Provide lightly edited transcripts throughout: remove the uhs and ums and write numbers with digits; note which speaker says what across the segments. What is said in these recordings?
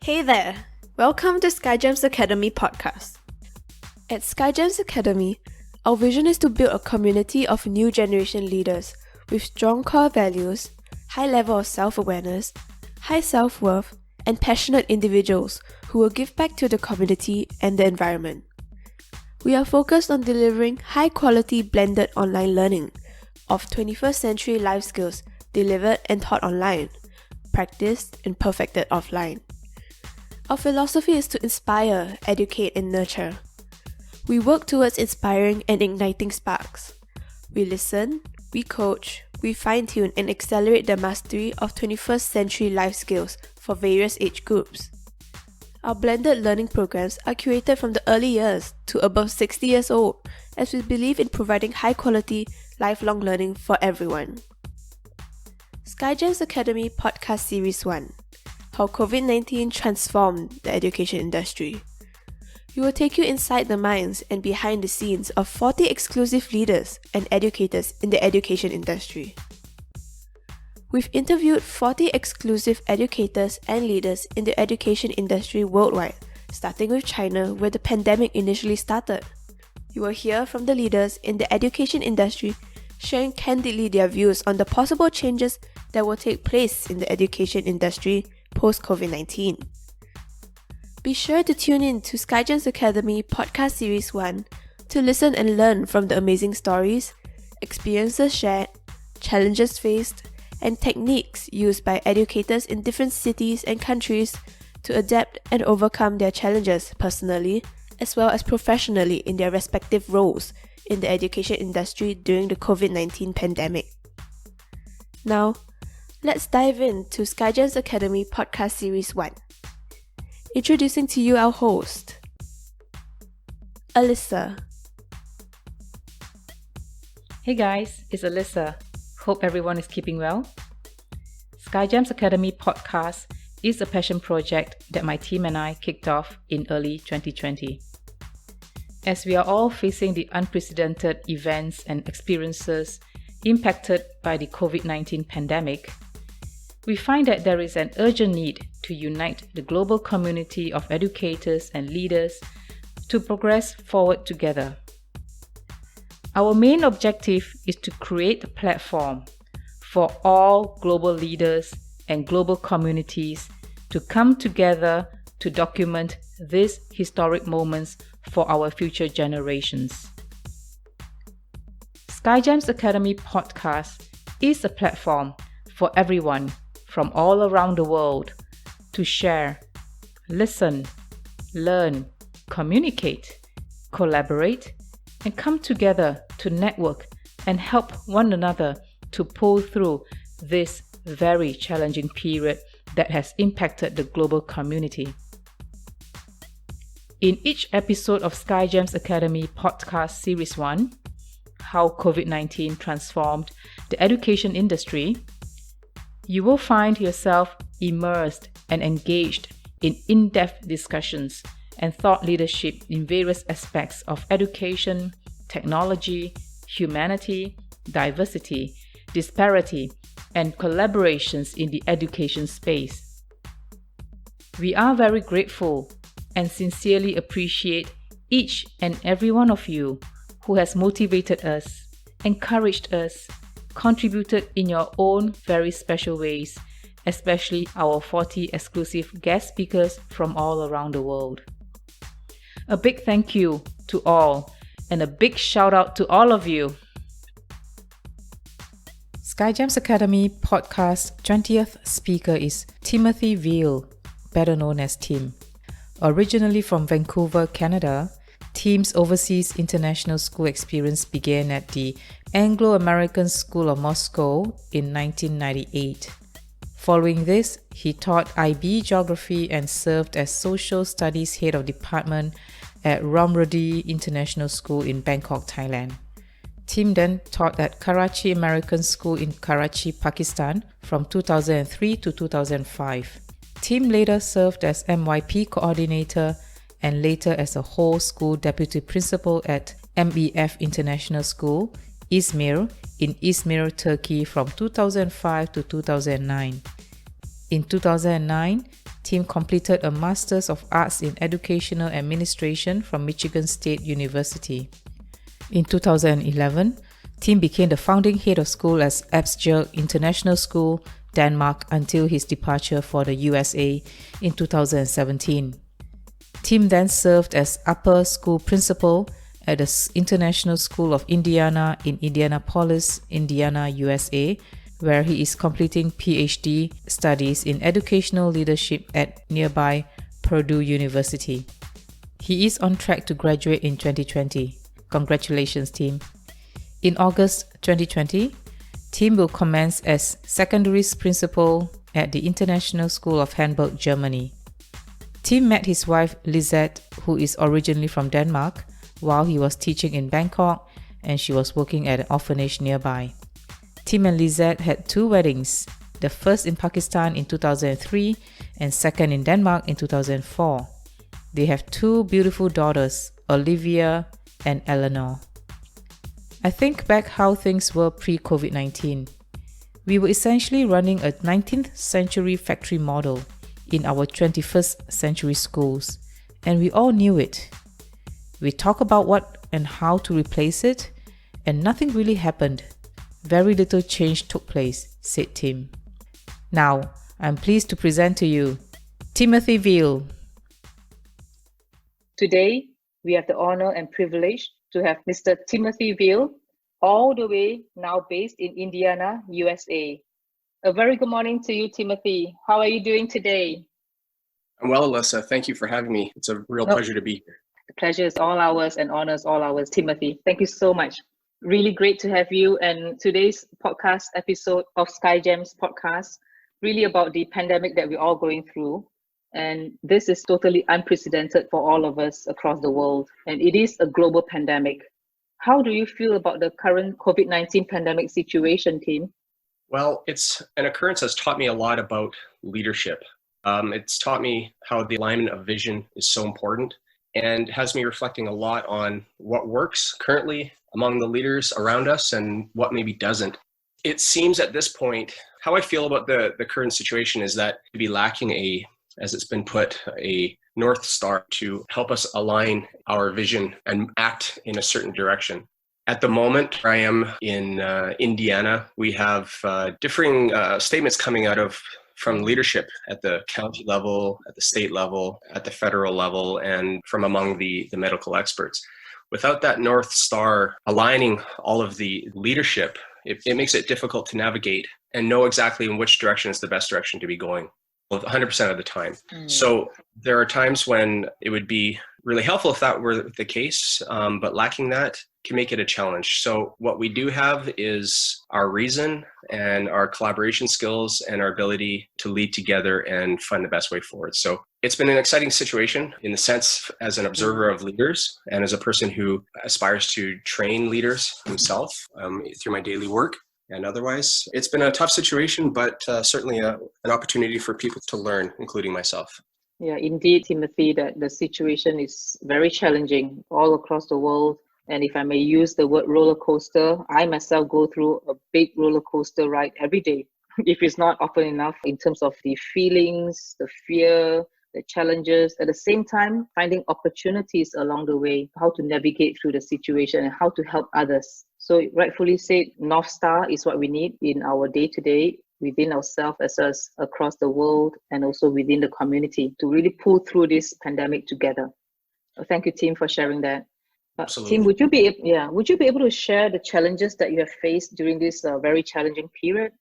Speaker 1: Hey there! Welcome to SkyGems Academy podcast. At SkyGems Academy, our vision is to build a community of new generation leaders with strong core values, high level of self-awareness, high self-worth, and passionate individuals who will give back to the community and the environment. We are focused on delivering high-quality blended online learning of 21st century life skills delivered and taught online, practiced and perfected offline. Our philosophy is to inspire, educate, and nurture. We work towards inspiring and igniting sparks. We listen, we coach, we fine-tune and accelerate the mastery of 21st century life skills for various age groups. Our blended learning programs are curated from the early years to above 60 years old, as we believe in providing high-quality, lifelong learning for everyone. SkyGems Academy Podcast Series 1: How COVID-19 Transformed the Education Industry. We will take you inside the minds and behind the scenes of 40 exclusive leaders and educators in the education industry. We've interviewed 40 exclusive educators and leaders in the education industry worldwide, starting with China, where the pandemic initially started. You will hear from the leaders in the education industry sharing candidly their views on the possible changes that will take place in the education industry post-COVID-19. Be sure to tune in to SkyGems Academy Podcast Series 1 to listen and learn from the amazing stories, experiences shared, challenges faced, and techniques used by educators in different cities and countries to adapt and overcome their challenges personally as well as professionally in their respective roles in the education industry during the COVID-19 pandemic. Now, let's dive into SkyGems Academy Podcast Series 1. Introducing to you our host, Alyssa.
Speaker 2: Hey guys, it's Alyssa. Hope everyone is keeping well. SkyGems Academy Podcast is a passion project that my team and I kicked off in early 2020. As we are all facing the unprecedented events and experiences impacted by the COVID-19 pandemic, we find that there is an urgent need to unite the global community of educators and leaders to progress forward together. Our main objective is to create a platform for all global leaders and global communities to come together to document these historic moments for our future generations. SkyGems Academy Podcast is a platform for everyone from all around the world to share, listen, learn, communicate, collaborate, and come together to network and help one another to pull through this very challenging period that has impacted the global community. In each episode of SkyGems Academy Podcast Series 1, How COVID-19 Transformed the Education Industry, you will find yourself immersed and engaged in in-depth discussions and thought leadership in various aspects of education, technology, humanity, diversity, disparity, and collaborations in the education space. We are very grateful and sincerely appreciate each and every one of you who has motivated us, encouraged us, contributed in your own very special ways, especially our 40 exclusive guest speakers from all around the world. A big thank you to all and a big shout out to all of you. SkyGems Academy Podcast 20th speaker is Timothy Veale, better known as Tim. Originally from Vancouver, Canada, Tim's overseas international school experience began at the Anglo-American School of Moscow in 1998. Following this, he taught IB Geography and served as Social Studies Head of Department at Ramrudi International School in Bangkok, Thailand. Tim then taught at Karachi American School in Karachi, Pakistan from 2003 to 2005. Tim later served as MYP coordinator and later as a whole school deputy principal at MEF International School, Izmir, in Izmir, Turkey from 2005 to 2009. In 2009, Tim completed a Master's of Arts in Educational Administration from Michigan State University. In 2011, Tim became the founding head of school at Esbjerg International School, Denmark, until his departure for the USA in 2017. Tim then served as upper school principal at the International School of Indiana in Indianapolis, Indiana, USA, where he is completing PhD studies in educational leadership at nearby Purdue University. He is on track to graduate in 2020. Congratulations, Tim. In August 2020, Tim will commence as secondary principal at the International School of Hamburg, Germany. Tim met his wife Lisette, who is originally from Denmark, while he was teaching in Bangkok and she was working at an orphanage nearby. Tim and Lisette had 2 weddings, the first in Pakistan in 2003 and second in Denmark in 2004. They have 2 beautiful daughters, Olivia and Eleanor. I think back how things were pre-COVID-19. We were essentially running a 19th century factory model in our 21st century schools, and we all knew it. We talked about what and how to replace it, and nothing really happened. Very little change took place, said Tim. Now, I'm pleased to present to you Timothy Veale.
Speaker 3: Today, we have the honor and privilege to have Mr. Timothy Veale, all the way now based in Indiana, USA. A very good morning to you, Timothy. How are you doing today?
Speaker 4: I'm well, Alyssa. Thank you for having me. It's a real pleasure to be here.
Speaker 3: The pleasure is all ours and honor is all ours, Timothy. Thank you so much. Really great to have you. And today's podcast episode of SkyGems podcast, really about the pandemic that we're all going through. And this is totally unprecedented for all of us across the world. And it is a global pandemic. How do you feel about the current COVID-19 pandemic situation, Tim?
Speaker 4: Well, it's an occurrence that's taught me a lot about leadership. It's taught me how the alignment of vision is so important and has me reflecting a lot on what works currently among the leaders around us and what maybe doesn't. It seems at this point, how I feel about the current situation is that to be lacking as it's been put, a North Star to help us align our vision and act in a certain direction. At the moment, where I am in Indiana, we have differing statements coming out from leadership at the county level, at the state level, at the federal level, and from among the medical experts. Without that North Star aligning all of the leadership, it makes it difficult to navigate and know exactly in which direction is the best direction to be going 100% of the time. So there are times when it would be really helpful if that were the case, but lacking that can make it a challenge. So what we do have is our reason and our collaboration skills and our ability to lead together and find the best way forward. So it's been an exciting situation in the sense as an observer of leaders and as a person who aspires to train leaders himself through my daily work. And otherwise, it's been a tough situation, but certainly an opportunity for people to learn, including myself.
Speaker 3: Yeah, indeed, Timothy, that the situation is very challenging all across the world. And if I may use the word roller coaster, I myself go through a big roller coaster ride every day, if it's not often enough, in terms of the feelings, the fear, the challenges, at the same time, finding opportunities along the way, how to navigate through the situation and how to help others. So rightfully said, North Star is what we need in our day-to-day, within ourselves as us across the world and also within the community to really pull through this pandemic together. Thank you, Tim, for sharing that.
Speaker 4: Absolutely.
Speaker 3: Tim, would you be able to share the challenges that you have faced during this very challenging period?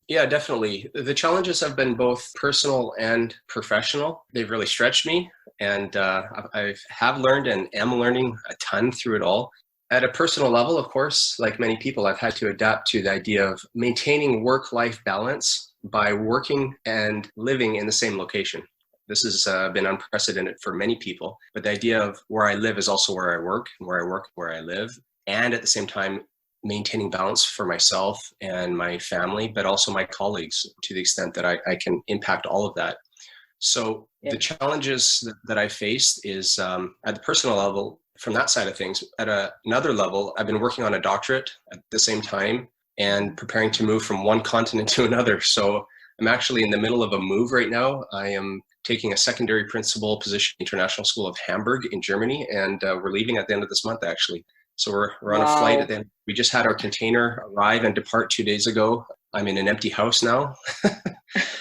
Speaker 4: Yeah, definitely. The challenges have been both personal and professional. They've really stretched me, and I have learned and am learning a ton through it all. At a personal level, of course, like many people, I've had to adapt to the idea of maintaining work-life balance by working and living in the same location. This has been unprecedented for many people, but the idea of where I live is also where I work, where I live, and at the same time, maintaining balance for myself and my family, but also my colleagues to the extent that I can impact all of that. So the challenges that I faced is at the personal level, from that side of things. At another level, I've been working on a doctorate at the same time and preparing to move from one continent to another. So I'm actually in the middle of a move right now. I am taking a secondary principal position at the International School of Hamburg in Germany, and we're leaving at the end of this month, actually. So we're on a flight at the end. We just had our container arrive and depart 2 days ago. I'm in an empty house now.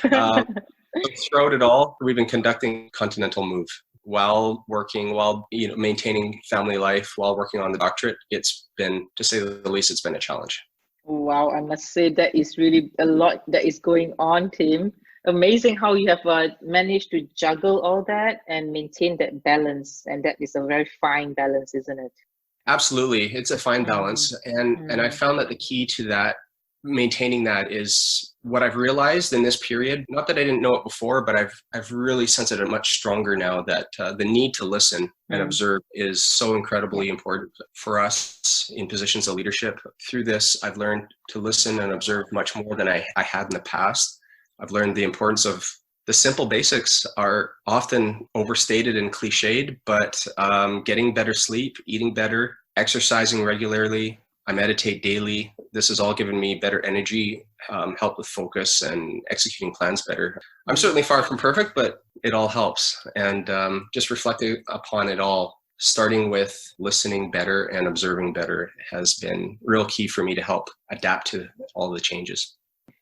Speaker 4: Throughout it all, we've been conducting a continental move while working, while maintaining family life, while working on the doctorate. It's been, to say the least, it's been a challenge.
Speaker 3: Wow, I must say that is really a lot that is going on, Tim. Amazing how you have managed to juggle all that and maintain that balance. And that is a very fine balance, isn't it?
Speaker 4: Absolutely. It's a fine balance. And I found that the key to that, maintaining that, is what I've realized in this period. Not that I didn't know it before, but I've really sensed it much stronger now, that the need to listen and observe is so incredibly important for us in positions of leadership. Through this, I've learned to listen and observe much more than I had in the past. I've learned the importance of the simple basics are often overstated and cliched, but getting better sleep, eating better, exercising regularly. I meditate daily. This has all given me better energy, help with focus and executing plans better. I'm certainly far from perfect, but it all helps. And just reflecting upon it all, starting with listening better and observing better has been real key for me to help adapt to all the changes.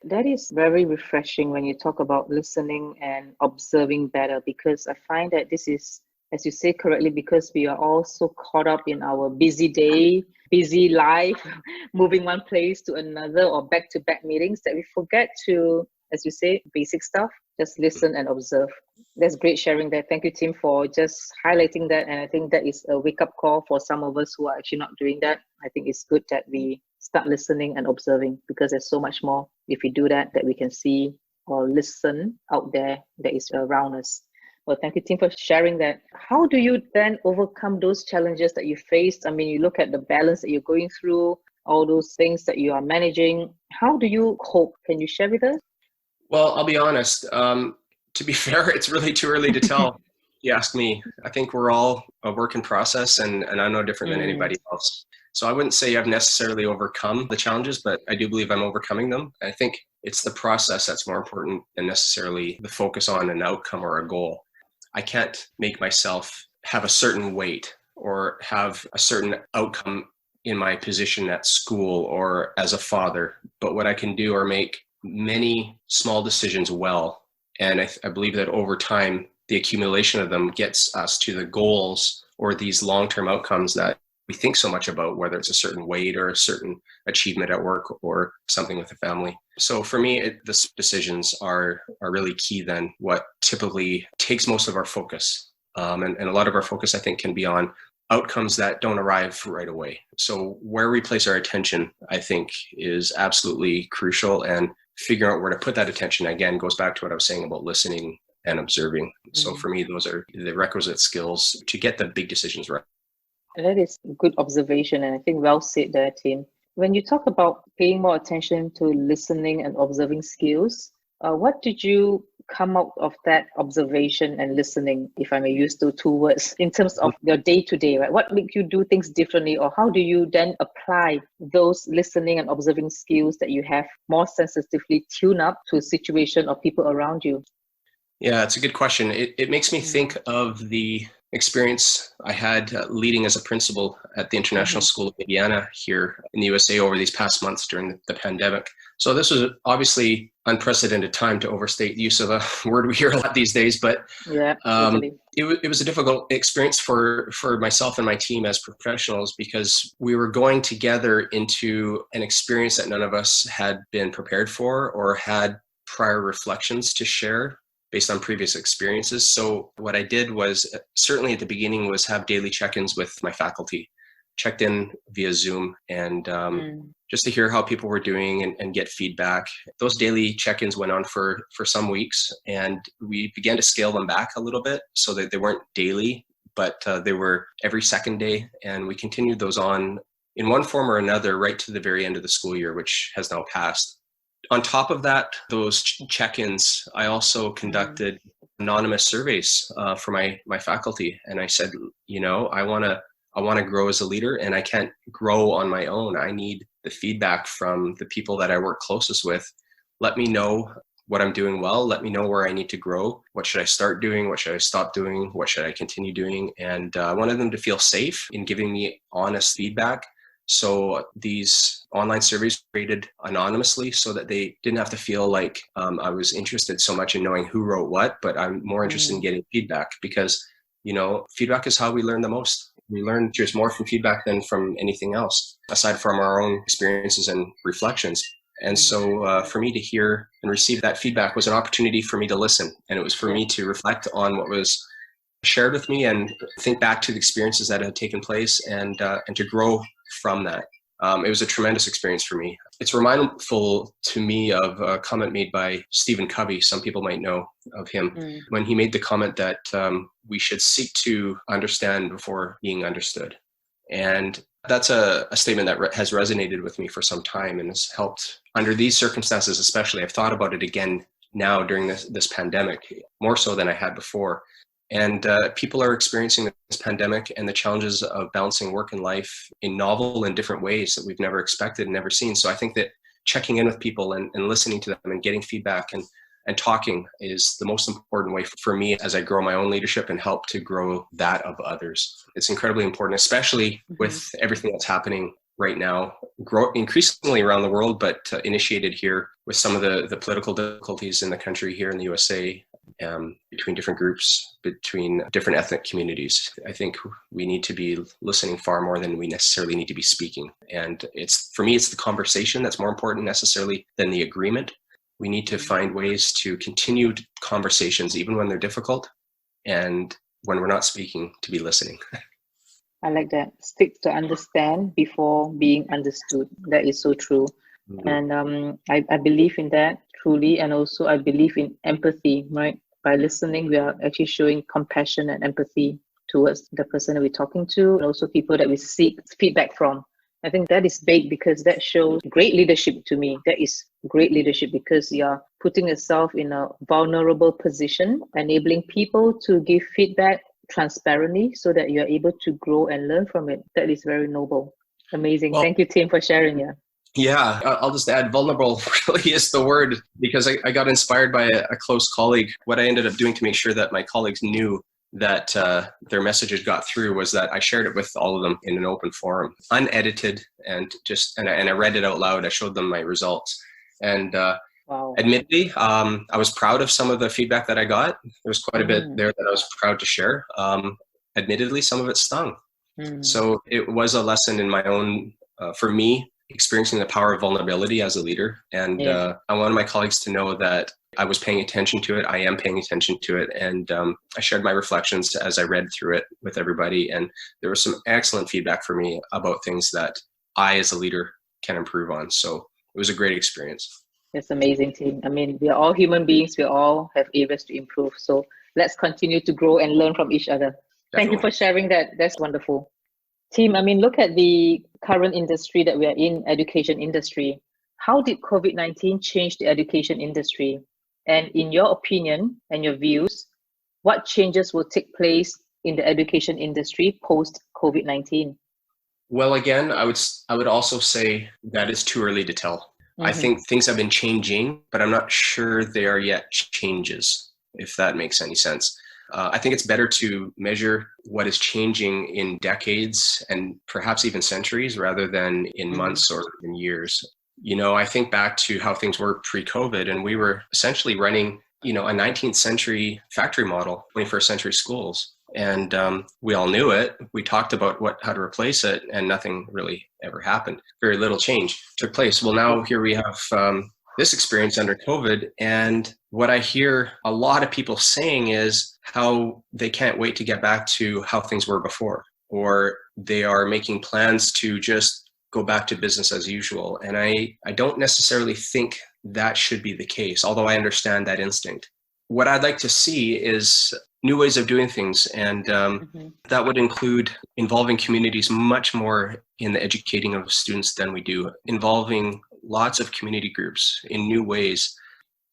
Speaker 3: That is very refreshing when you talk about listening and observing better, because I find that this is, as you say correctly, because we are all so caught up in our busy day, busy life, moving one place to another or back-to-back meetings, that we forget to, as you say, basic stuff, just listen and observe. That's great sharing that. Thank you, Tim, for just highlighting that. And I think that is a wake-up call for some of us who are actually not doing that. I think it's good that we start listening and observing, because there's so much more if we do that we can see or listen out there that is around us. Well, thank you, Tim, for sharing that. How do you then overcome those challenges that you faced? I mean, you look at the balance that you're going through, all those things that you are managing. How do you cope? Can you share with us?
Speaker 4: Well, I'll be honest. To be fair, it's really too early to tell. You ask me. I think we're all a work in process, and I'm no different than anybody else. So I wouldn't say I've necessarily overcome the challenges, but I do believe I'm overcoming them. I think it's the process that's more important than necessarily the focus on an outcome or a goal. I can't make myself have a certain weight or have a certain outcome in my position at school or as a father. But what I can do are make many small decisions well. And I believe that over time, the accumulation of them gets us to the goals or these long-term outcomes that we think so much about, whether it's a certain weight or a certain achievement at work or something with the family. So for me, the decisions are really key then, what typically takes most of our focus. And a lot of our focus, I think, can be on outcomes that don't arrive right away. So where we place our attention, I think, is absolutely crucial. And figuring out where to put that attention, again, goes back to what I was saying about listening and observing. So for me, those are the requisite skills to get the big decisions right.
Speaker 3: That is a good observation, and I think well said there, Tim. When you talk about paying more attention to listening and observing skills, what did you come out of that observation and listening, if I may use those two words, in terms of your day-to-day, right? What makes you do things differently, or how do you then apply those listening and observing skills that you have more sensitively tuned up to a situation or people around you?
Speaker 4: Yeah, it's a good question. It makes me think of the experience I had leading as a principal at the International School of Indiana here in the USA over these past months during the pandemic. So this was obviously unprecedented time, to overstate the use of a word we hear a lot these days, but it was a difficult experience for myself and my team as professionals, because we were going together into an experience that none of us had been prepared for or had prior reflections to share based on previous experiences. So what I did was, certainly at the beginning, was have daily check-ins with my faculty, checked in via Zoom, and just to hear how people were doing and get feedback. Those daily check-ins went on for some weeks, and we began to scale them back a little bit so that they weren't daily, but they were every second day. And we continued those on in one form or another right to the very end of the school year, which has now passed. On top of that, those check-ins, I also conducted anonymous surveys for my faculty. And I said, I want to grow as a leader, and I can't grow on my own. I need the feedback from the people that I work closest with. Let me know what I'm doing well. Let me know where I need to grow. What should I start doing? What should I stop doing? What should I continue doing? And I wanted them to feel safe in giving me honest feedback. So these online surveys were created anonymously so that they didn't have to feel like I was interested so much in knowing who wrote what, but I'm more interested in getting feedback because, feedback is how we learn the most. We learn just more from feedback than from anything else, aside from our own experiences and reflections. And so for me to hear and receive that feedback was an opportunity for me to listen. And it was for me to reflect on what was shared with me and think back to the experiences that had taken place and to grow from that. It was a tremendous experience for me. It's remindful to me of a comment made by Stephen Covey. Some people might know of him when he made the comment that we should seek to understand before being understood. And that's a statement that has resonated with me for some time and has helped under these circumstances, especially. I've thought about it again now during this pandemic, more so than I had before. And people are experiencing this pandemic and the challenges of balancing work and life in novel and different ways that we've never expected and never seen. So I think that checking in with people and listening to them and getting feedback and talking is the most important way for me as I grow my own leadership and help to grow that of others. It's incredibly important, especially with everything that's happening right now, increasingly around the world, but initiated here with some of the political difficulties in the country here in the USA, between different groups, between different ethnic communities. I think we need to be listening far more than we necessarily need to be speaking. And for me, it's the conversation that's more important necessarily than the agreement. We need to find ways to continue conversations, even when they're difficult, and when we're not speaking, to be listening.
Speaker 3: I like that. Stick to understand before being understood. That is so true. And I believe in that truly. And also I believe in empathy, right? By listening, we are actually showing compassion and empathy towards the person that we're talking to, and also people that we seek feedback from. I think that is big because that shows great leadership to me. That is great leadership because you're putting yourself in a vulnerable position, enabling people to give feedback transparently so that you're able to grow and learn from it. That is very noble. Amazing. Well, thank you, Tim, for sharing.
Speaker 4: Yeah, I'll just add vulnerable really is the word, because I got inspired by a close colleague. What I ended up doing to make sure that my colleagues knew that their messages got through was that I shared it with all of them in an open forum, unedited, and I read it out loud. I showed them my results. And wow. Admittedly, I was proud of some of the feedback that I got. There was quite a bit there that I was proud to share. Admittedly, some of it stung. So it was a lesson in my own, for me, experiencing the power of vulnerability as a leader. And I wanted my colleagues to know that I was paying attention to it. I am paying attention to it. And I shared my reflections as I read through it with everybody. And there was some excellent feedback for me about things that I, as a leader, can improve on. So it was a great experience.
Speaker 3: It's amazing, Tim. I mean, we are all human beings. We all have areas to improve. So let's continue to grow and learn from each other. Definitely. Thank you for sharing that. That's wonderful. Tim, I mean, look at the current industry that we are in, education industry. How did COVID-19 change the education industry? And in your opinion and your views, what changes will take place in the education industry post-COVID-19?
Speaker 4: Well, again, I would also say that it's too early to tell. I think things have been changing, but I'm not sure they are yet changes, if that makes any sense. I think it's better to measure what is changing in decades and perhaps even centuries rather than in months or in years. I think back to how things were pre-COVID, and we were essentially running, a 19th century factory model, 21st century schools. And we all knew it. We talked about how to replace it, and nothing really ever happened. Very little change took place. Well, now here we have this experience under COVID. And what I hear a lot of people saying is how they can't wait to get back to how things were before, or they are making plans to just go back to business as usual. And I don't necessarily think that should be the case, although I understand that instinct. What I'd like to see is new ways of doing things. And that would include involving communities much more in the educating of students than we do, involving lots of community groups in new ways.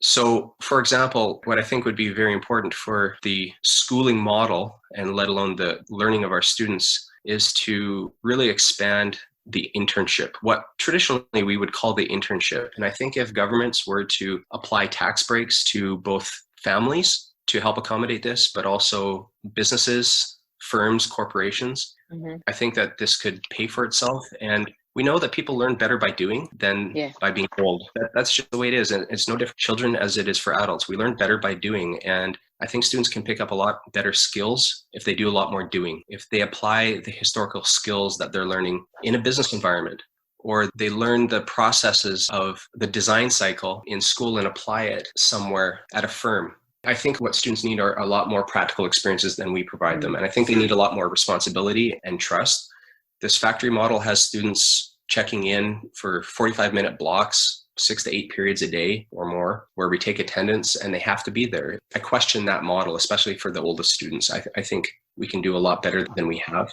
Speaker 4: So, for example, what I think would be very important for the schooling model, and let alone the learning of our students, is to really expand the internship, what traditionally we would call the internship. And I think if governments were to apply tax breaks to both families to help accommodate this, but also businesses, firms, corporations, I think that this could pay for itself. And we know that people learn better by doing than by being told. That's just the way it is. And it's no different for children as it is for adults. We learn better by doing. And I think students can pick up a lot better skills if they do a lot more doing. If they apply the historical skills that they're learning in a business environment, or they learn the processes of the design cycle in school and apply it somewhere at a firm. I think what students need are a lot more practical experiences than we provide them. And I think they need a lot more responsibility and trust. This factory model has students checking in for 45-minute blocks, 6 to 8 periods a day or more, where we take attendance and they have to be there. I question that model, especially for the oldest students. I think we can do a lot better than we have.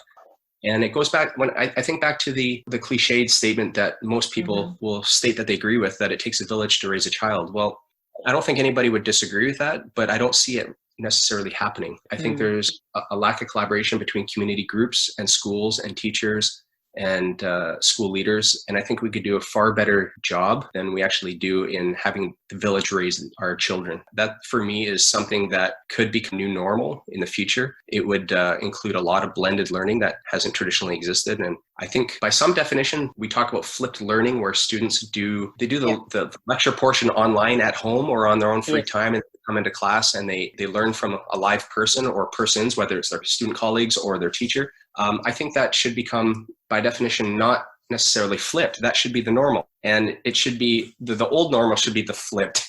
Speaker 4: And it goes back, when I think back to the cliched statement that most people will state that they agree with, that it takes a village to raise a child. Well, I don't think anybody would disagree with that, but I don't see it necessarily happening. I think there's a lack of collaboration between community groups and schools and teachers and school leaders. And I think we could do a far better job than we actually do in having the village raise our children. That, for me, is something that could become new normal in the future. It would include a lot of blended learning that hasn't traditionally existed. And I think by some definition, we talk about flipped learning, where students do the lecture portion online at home or on their own free time, and come into class and they learn from a live person or persons, whether it's their student colleagues or their teacher. I think that should become, by definition, not necessarily flipped. That should be the normal. And it should be, the old normal should be the flipped,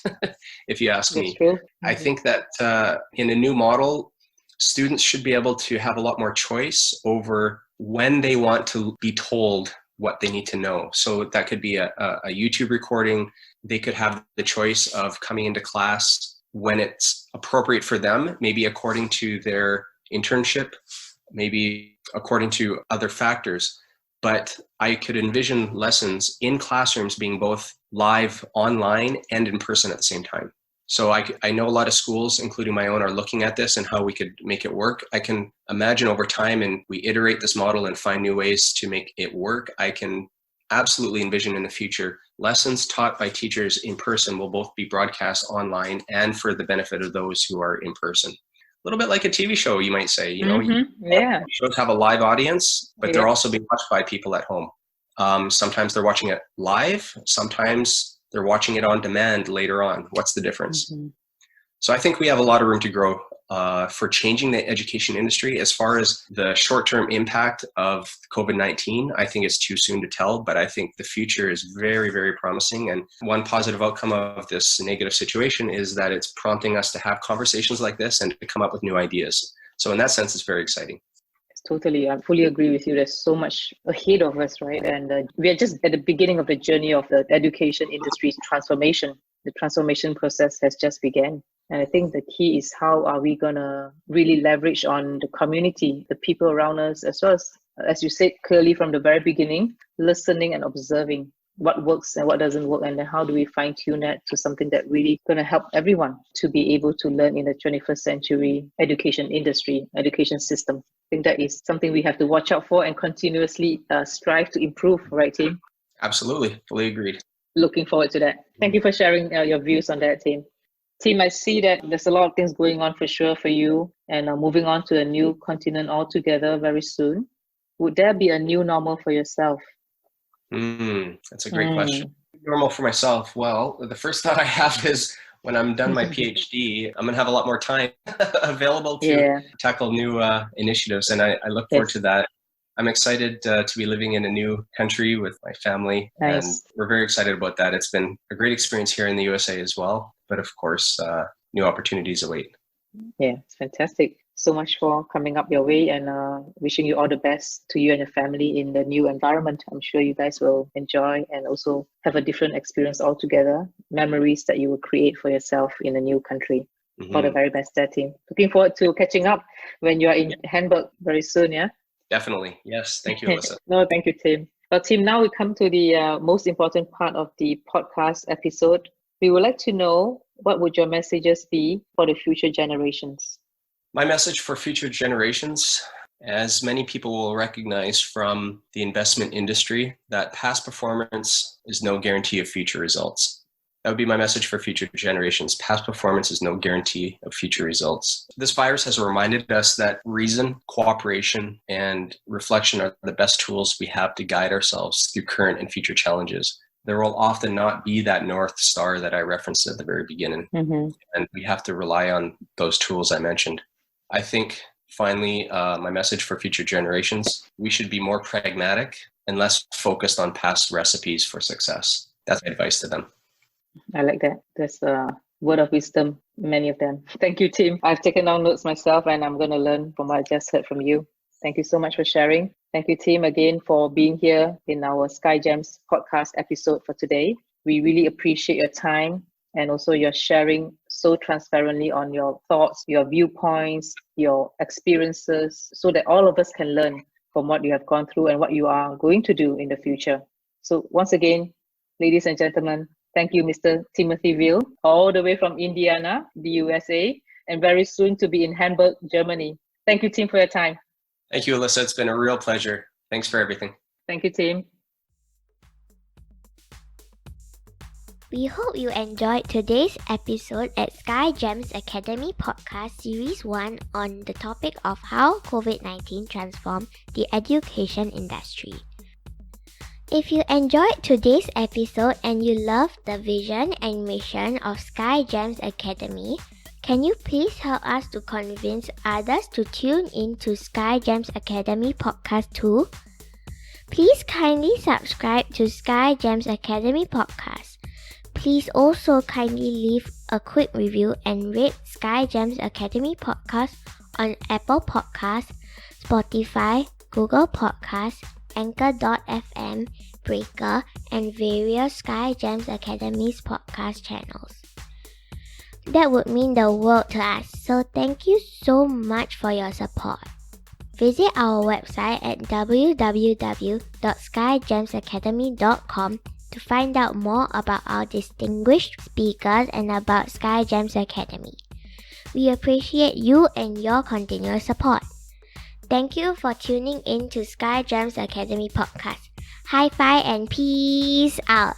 Speaker 4: if you ask me. I think that in a new model, students should be able to have a lot more choice over when they want to be told what they need to know. So that could be a YouTube recording. They could have the choice of coming into class when it's appropriate for them, maybe according to their internship, maybe according to other factors. But I could envision lessons in classrooms being both live online and in person at the same time. So I know a lot of schools, including my own, are looking at this and how we could make it work. I can imagine over time, and we iterate this model and find new ways to make it work, I can absolutely envision in the future lessons taught by teachers in person will both be broadcast online and for the benefit of those who are in person. A little bit like a TV show, you might say. You know, shows have a live audience, but they're also being watched by people at home. Sometimes they're watching it live. Sometimes they're watching it on demand later on. What's the difference? So I think we have a lot of room to grow for changing the education industry. As far as the short-term impact of COVID-19, I think it's too soon to tell, but I think the future is very, very promising. And one positive outcome of this negative situation is that it's prompting us to have conversations like this and to come up with new ideas. So in that sense, it's very exciting.
Speaker 3: Totally. I fully agree with you. There's so much ahead of us, right? And we are just at the beginning of the journey of the education industry's transformation. The transformation process has just begun. And I think the key is, how are we going to really leverage on the community, the people around us, as well as you said clearly from the very beginning, listening and observing what works and what doesn't work, and then how do we fine tune that to something that really going to help everyone to be able to learn in the 21st century education industry, education system. I think that is something we have to watch out for and continuously strive to improve, right, Tim?
Speaker 4: Absolutely. Fully agreed.
Speaker 3: Looking forward to that. Thank you for sharing your views on that, Tim. Tim, I see that there's a lot of things going on for sure for you, and moving on to a new continent altogether very soon. Would there be a new normal for yourself?
Speaker 4: That's a great question. Normal for myself. Well, the first thought I have is when I'm done my PhD, I'm going to have a lot more time available to tackle new initiatives. And I look forward to that. I'm excited to be living in a new country with my family.
Speaker 3: Nice.
Speaker 4: And we're very excited about that. It's been a great experience here in the USA as well. But of course, new opportunities await.
Speaker 3: Yeah, it's fantastic. So much for coming up your way, and wishing you all the best to you and your family in the new environment. I'm sure you guys will enjoy and also have a different experience altogether, memories that you will create for yourself in a new country. All the very best there, Tim. Looking forward to catching up when you are in Hamburg very soon, yeah?
Speaker 4: Definitely. Yes. Thank you, Alyssa.
Speaker 3: No, thank you, Tim. Well, Tim, now we come to the most important part of the podcast episode. We would like to know, what would your messages be for the future generations?
Speaker 4: My message for future generations As many people will recognize from the investment industry, that past performance is no guarantee of future results. That would be my message for future generations. Past performance is no guarantee of future results. This virus has reminded us that reason, cooperation, and reflection are the best tools we have to guide ourselves through current and future challenges. There will often not be that North Star that I referenced at the very beginning. And we have to rely on those tools I mentioned. I think, finally, my message for future generations, we should be more pragmatic and less focused on past recipes for success. That's my advice to them.
Speaker 3: I like that. That's a word of wisdom, many of them. Thank you, Tim. I've taken down notes myself and I'm going to learn from what I just heard from you. Thank you so much for sharing. Thank you, Tim, again for being here in our SkyGems podcast episode for today. We really appreciate your time and also your sharing so transparently on your thoughts, your viewpoints, your experiences, so that all of us can learn from what you have gone through and what you are going to do in the future. So once again, ladies and gentlemen, thank you, Mr. Timothy Veale, all the way from Indiana, the USA, and very soon to be in Hamburg, Germany. Thank you, Tim, for your time.
Speaker 4: Thank you, Alyssa. It's been a real pleasure. Thanks for everything.
Speaker 3: Thank you, Tim.
Speaker 5: We hope you enjoyed today's episode at SkyGems Academy Podcast Series 1 on the topic of how COVID-19 transformed the education industry. If you enjoyed today's episode and you love the vision and mission of SkyGems Academy, can you please help us to convince others to tune in to SkyGems Academy Podcast too? Please kindly subscribe to SkyGems Academy Podcast. Please also kindly leave a quick review and rate SkyGems Academy Podcast on Apple Podcasts, Spotify, Google Podcasts, Anchor.fm, Breaker, and various SkyGems Academy's podcast channels. That would mean the world to us, so thank you so much for your support. Visit our website at www.skygemsacademy.com to find out more about our distinguished speakers and about SkyGems Academy. We appreciate you and your continuous support. Thank you for tuning in to SkyGems Academy Podcast. High five and peace out!